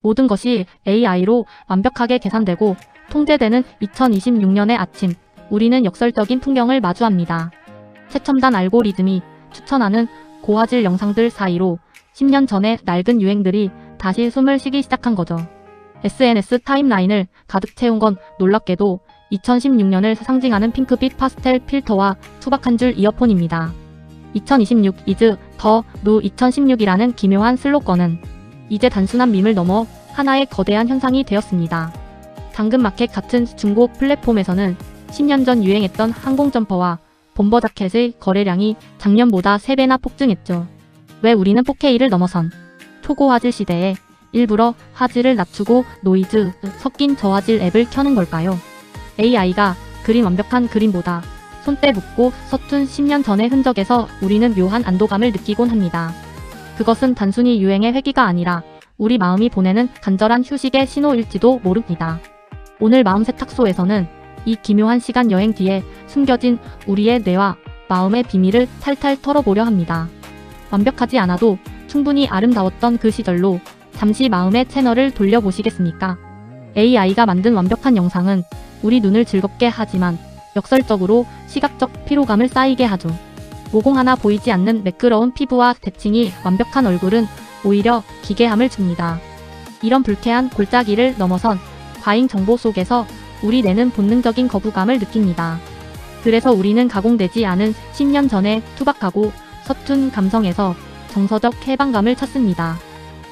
모든 것이 AI로 완벽하게 계산되고 통제되는 2026년의 아침, 우리는 역설적인 풍경을 마주합니다. 최첨단 알고리즘이 추천하는 고화질 영상들 사이로 10년 전의 낡은 유행들이 다시 숨을 쉬기 시작한 거죠. SNS 타임라인을 가득 채운 건 놀랍게도 2016년을 상징하는 핑크빛 파스텔 필터와 투박한 줄 이어폰입니다. 2026 is the new 2016이라는 기묘한 슬로건은 이제 단순한 밈을 넘어 하나의 거대한 현상이 되었습니다. 당근마켓 같은 중고 플랫폼에서는 10년 전 유행했던 항공 점퍼와 bomber 자켓의 거래량이 작년보다 3배나 폭증했죠. 왜 우리는 4K를 넘어선 초고화질 시대에 일부러 화질을 낮추고 노이즈 섞인 저화질 앱을 켜는 걸까요? AI가 그린 완벽한 그림보다 손때 묻고 서툰 10년 전의 흔적에서 우리는 묘한 안도감을 느끼곤 합니다. 그것은 단순히 유행의 회귀가 아니라 우리 마음이 보내는 간절한 휴식의 신호일지도 모릅니다. 오늘 마음 세탁소에서는 이 기묘한 시간 여행 뒤에 숨겨진 우리의 뇌와 마음의 비밀을 탈탈 털어보려 합니다. 완벽하지 않아도 충분히 아름다웠던 그 시절로 잠시 마음의 채널을 돌려보시겠습니까? AI가 만든 완벽한 영상은 우리 눈을 즐겁게 하지만 역설적으로 시각적 피로감을 쌓이게 하죠. 모공 하나 보이지 않는 매끄러운 피부와 대칭이 완벽한 얼굴은 오히려 기괴함을 줍니다. 이런 불쾌한 골짜기를 넘어선 과잉 정보 속에서 우리 뇌는 본능적인 거부감을 느낍니다. 그래서 우리는 가공되지 않은 10년 전의 투박하고 서툰 감성에서 정서적 해방감을 찾습니다.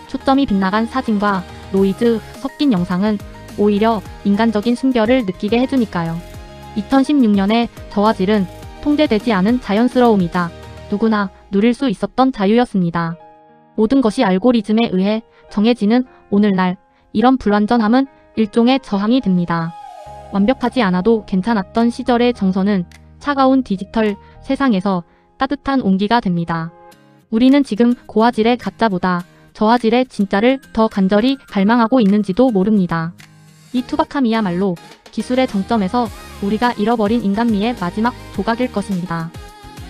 초점이 빗나간 사진과 노이즈 섞인 영상은 오히려 인간적인 순결을 느끼게 해주니까요. 2016년의 저화질은 통제되지 않은 자연스러움이자 누구나 누릴 수 있었던 자유였습니다. 모든 것이 알고리즘에 의해 정해지는 오늘날, 이런 불완전함은 일종의 저항이 됩니다. 완벽하지 않아도 괜찮았던 시절의 정서는 차가운 디지털 세상에서 따뜻한 온기가 됩니다. 우리는 지금 고화질의 가짜보다 저화질의 진짜를 더 간절히 갈망하고 있는지도 모릅니다. 이 투박함이야말로 기술의 정점에서 우리가 잃어버린 인간미의 마지막 조각일 것입니다.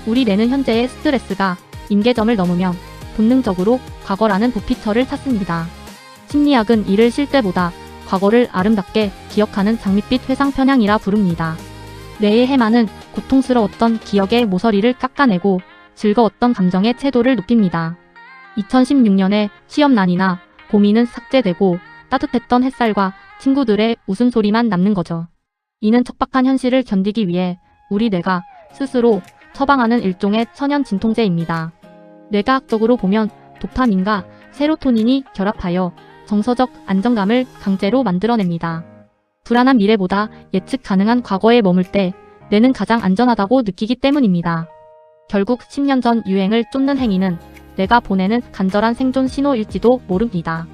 우리 뇌는 현재의 스트레스가 임계점을 넘으면 본능적으로 과거라는 도피처를 찾습니다. 심리학은 이를 쉴 때보다 과거를 아름답게 기억하는 장밋빛 회상 편향이라 부릅니다. 뇌의 해마는 고통스러웠던 기억의 모서리를 깎아내고 즐거웠던 감정의 채도를 높입니다. 2016년의 취업난이나 고민은 삭제되고 따뜻했던 햇살과 친구들의 웃음소리만 남는 거죠. 이는 척박한 현실을 견디기 위해 우리 뇌가 스스로 처방하는 일종의 천연 진통제입니다. 뇌과학적으로 보면 도파민과 세로토닌이 결합하여 정서적 안정감을 강제로 만들어냅니다. 불안한 미래보다 예측 가능한 과거에 머물 때 뇌는 가장 안전하다고 느끼기 때문입니다. 결국 10년 전 유행을 쫓는 행위는 뇌가 보내는 간절한 생존 신호일지도 모릅니다.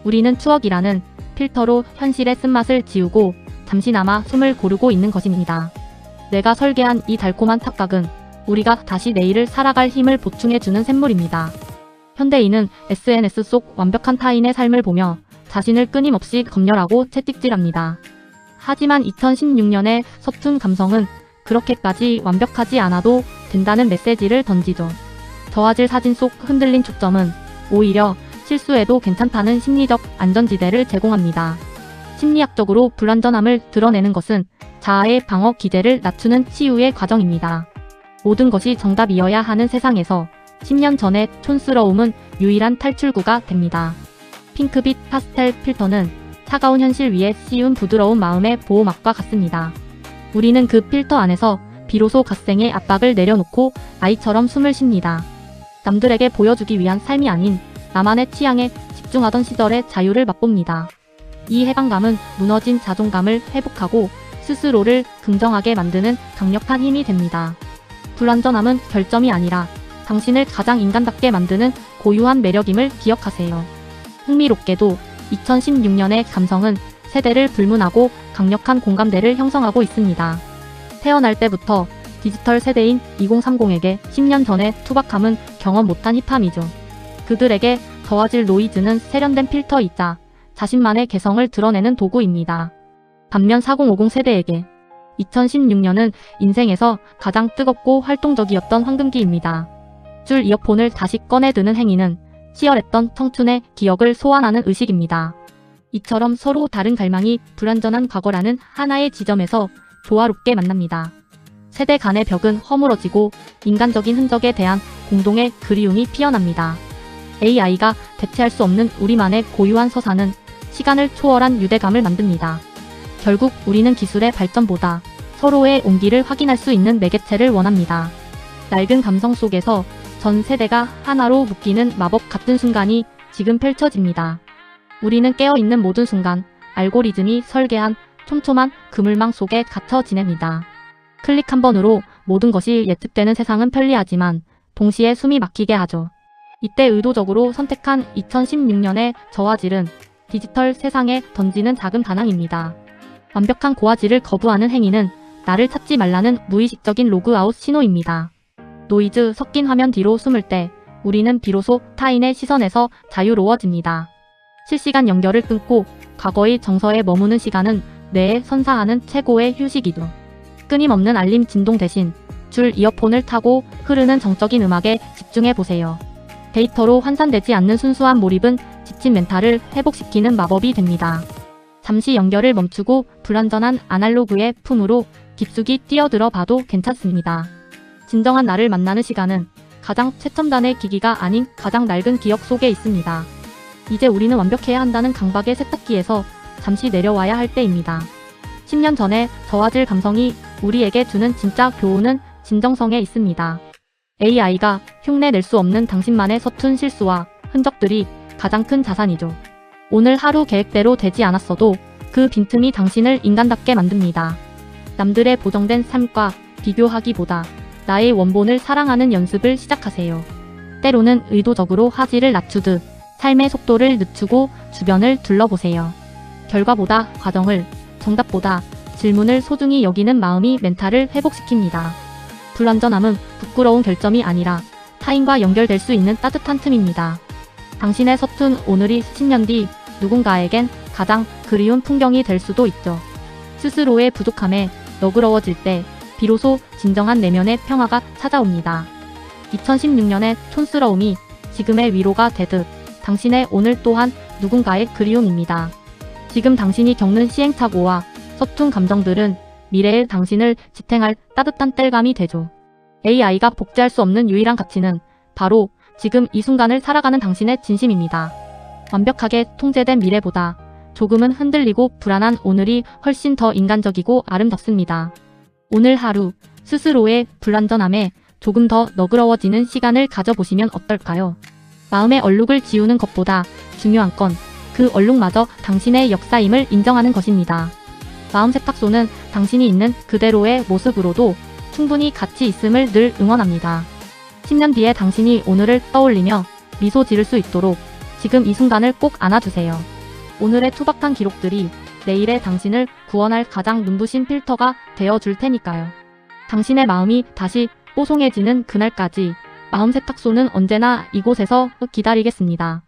우리는 추억이라는 필터로 현실의 쓴맛을 지우고 잠시나마 숨을 고르고 있는 것입니다. 뇌가 설계한 이 달콤한 착각은 우리가 다시 내일을 살아갈 힘을 보충해주는 샘물입니다. 현대인은 SNS 속 완벽한 타인의 삶을 보며 자신을 끊임없이 검열하고 채찍질합니다. 하지만 2016년의 서툰 감성은 그렇게까지 완벽하지 않아도 된다는 메시지를 던지죠. 저화질 사진 속 흔들린 초점은 오히려 실수해도 괜찮다는 심리적 안전지대를 제공합니다. 심리학적으로 불완전함을 드러내는 것은 자아의 방어 기제를 낮추는 치유의 과정입니다. 모든 것이 정답이어야 하는 세상에서 10년 전의 촌스러움은 유일한 탈출구가 됩니다. 핑크빛 파스텔 필터는 차가운 현실 위에 씌운 부드러운 마음의 보호막과 같습니다. 우리는 그 필터 안에서 비로소 갓생의 압박을 내려놓고 아이처럼 숨을 쉽니다. 남들에게 보여주기 위한 삶이 아닌 나만의 취향에 집중하던 시절의 자유를 맛봅니다. 이 해방감은 무너진 자존감을 회복하고 스스로를 긍정하게 만드는 강력한 힘이 됩니다. 불완전함은 결점이 아니라 당신을 가장 인간답게 만드는 고유한 매력임을 기억하세요. 흥미롭게도 2016년의 감성은 세대를 불문하고 강력한 공감대를 형성하고 있습니다. 태어날 때부터 디지털 세대인 2030에게 10년 전의 투박함은 경험 못한 힙함이죠. 그들에게 저화질 노이즈는 세련된 필터이자 자신만의 개성을 드러내는 도구입니다. 반면 4050 세대에게 2016년은 인생에서 가장 뜨겁고 활동적이었던 황금기입니다. 줄 이어폰을 다시 꺼내드는 행위는 치열했던 청춘의 기억을 소환하는 의식입니다. 이처럼 서로 다른 갈망이 불완전한 과거라는 하나의 지점에서 조화롭게 만납니다. 세대 간의 벽은 허물어지고 인간적인 흔적에 대한 공동의 그리움이 피어납니다. AI가 대체할 수 없는 우리만의 고유한 서사는 시간을 초월한 유대감을 만듭니다. 결국 우리는 기술의 발전보다 서로의 온기를 확인할 수 있는 매개체를 원합니다. 낡은 감성 속에서 전 세대가 하나로 묶이는 마법 같은 순간이 지금 펼쳐집니다. 우리는 깨어있는 모든 순간 알고리즘이 설계한 촘촘한 그물망 속에 갇혀 지냅니다. 클릭 한 번으로 모든 것이 예측되는 세상은 편리하지만 동시에 숨이 막히게 하죠. 이때 의도적으로 선택한 2016년의 저화질은 디지털 세상에 던지는 작은 반항입니다. 완벽한 고화질을 거부하는 행위는 나를 찾지 말라는 무의식적인 로그아웃 신호입니다. 노이즈 섞인 화면 뒤로 숨을 때 우리는 비로소 타인의 시선에서 자유로워집니다. 실시간 연결을 끊고 과거의 정서에 머무는 시간은 뇌에 선사하는 최고의 휴식이죠. 끊임없는 알림 진동 대신 줄 이어폰을 타고 흐르는 정적인 음악에 집중해보세요. 데이터로 환산되지 않는 순수한 몰입은 지친 멘탈을 회복시키는 마법이 됩니다. 잠시 연결을 멈추고 불완전한 아날로그의 품으로 깊숙이 뛰어들어 봐도 괜찮습니다. 진정한 나를 만나는 시간은 가장 최첨단의 기기가 아닌 가장 낡은 기억 속에 있습니다. 이제 우리는 완벽해야 한다는 강박의 세탁기에서 잠시 내려와야 할 때입니다. 10년 전의 저화질 감성이 우리에게 주는 진짜 교훈은 진정성에 있습니다. AI가 흉내낼 수 없는 당신만의 서툰 실수와 흔적들이 가장 큰 자산이죠. 오늘 하루 계획대로 되지 않았어도 그 빈틈이 당신을 인간답게 만듭니다. 남들의 보정된 삶과 비교하기보다 나의 원본을 사랑하는 연습을 시작하세요. 때로는 의도적으로 화질을 낮추듯 삶의 속도를 늦추고 주변을 둘러보세요. 결과보다 과정을, 정답보다 질문을 소중히 여기는 마음이 멘탈을 회복시킵니다. 불완전함은 부끄러운 결점이 아니라 타인과 연결될 수 있는 따뜻한 틈입니다. 당신의 서툰 오늘이 수십 년 뒤 누군가에겐 가장 그리운 풍경이 될 수도 있죠. 스스로의 부족함에 너그러워질 때 비로소 진정한 내면의 평화가 찾아옵니다. 2016년의 촌스러움이 지금의 위로가 되듯 당신의 오늘 또한 누군가의 그리움입니다. 지금 당신이 겪는 시행착오와 서툰 감정들은 미래의 당신을 지탱할 따뜻한 땔감이 되죠. AI가 복제할 수 없는 유일한 가치는 바로 지금 이 순간을 살아가는 당신의 진심입니다. 완벽하게 통제된 미래보다 조금은 흔들리고 불안한 오늘이 훨씬 더 인간적이고 아름답습니다. 오늘 하루 스스로의 불완전함에 조금 더 너그러워지는 시간을 가져보시면 어떨까요? 마음의 얼룩을 지우는 것보다 중요한 건 그 얼룩마저 당신의 역사임을 인정하는 것입니다. 마음 세탁소는 당신이 있는 그대로의 모습으로도 충분히 가치 있음을 늘 응원합니다. 10년 뒤에 당신이 오늘을 떠올리며 미소 지을 수 있도록 지금 이 순간을 꼭 안아주세요. 오늘의 투박한 기록들이 내일의 당신을 구원할 가장 눈부신 필터가 되어줄 테니까요. 당신의 마음이 다시 뽀송해지는 그날까지 마음 세탁소는 언제나 이곳에서 기다리겠습니다.